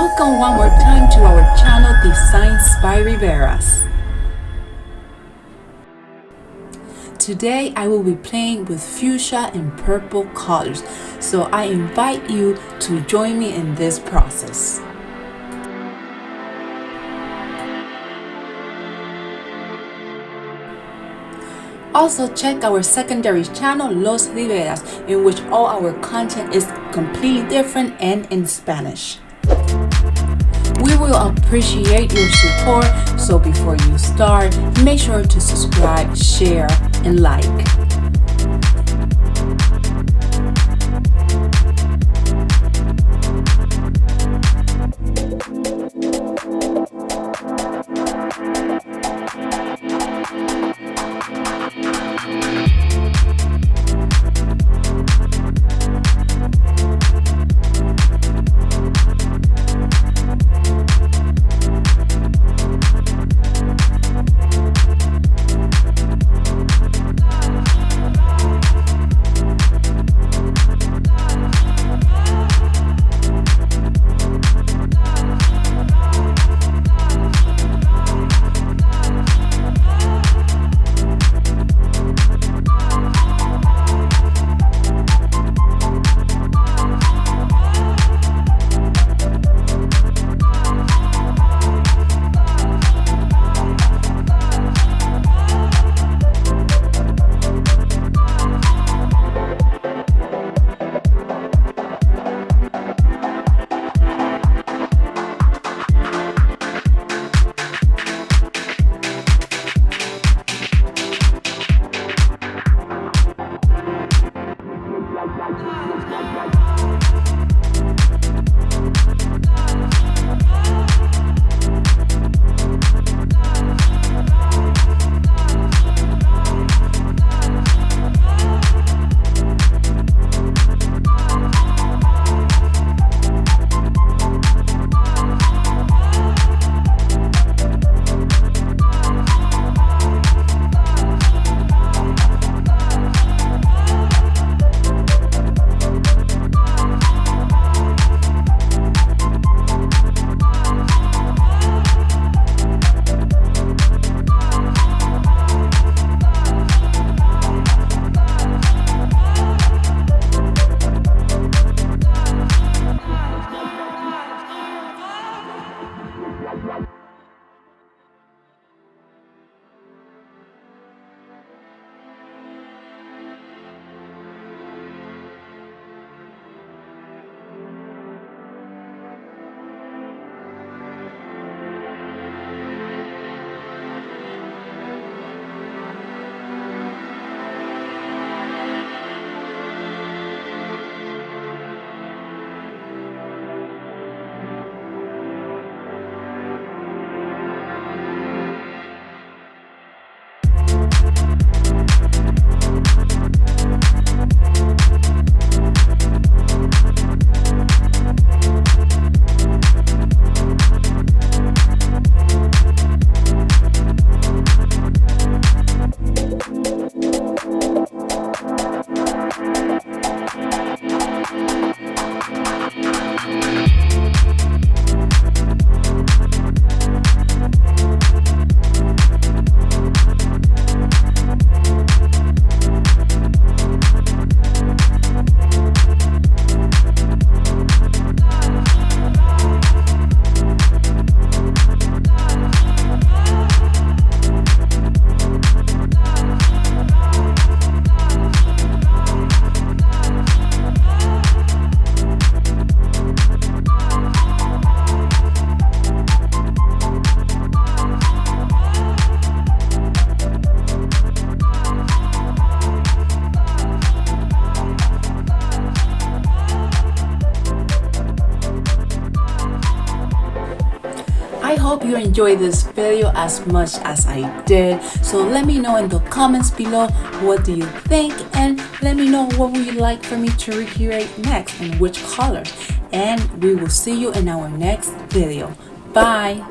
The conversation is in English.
Welcome one more time to our channel Designs by Riveras. Today I will be playing with fuchsia and purple colors, so I invite you to join me in this process. Also check our secondary channel Los Riveras, in which all our content is completely different and in Spanish. We will appreciate your support, so before you start, make sure to subscribe, share, and like. I hope you enjoyed this video as much as I did, so let me know in the comments below what do you think, and let me know what would you like for me to recreate next and which color, and we will see you in our next video. Bye.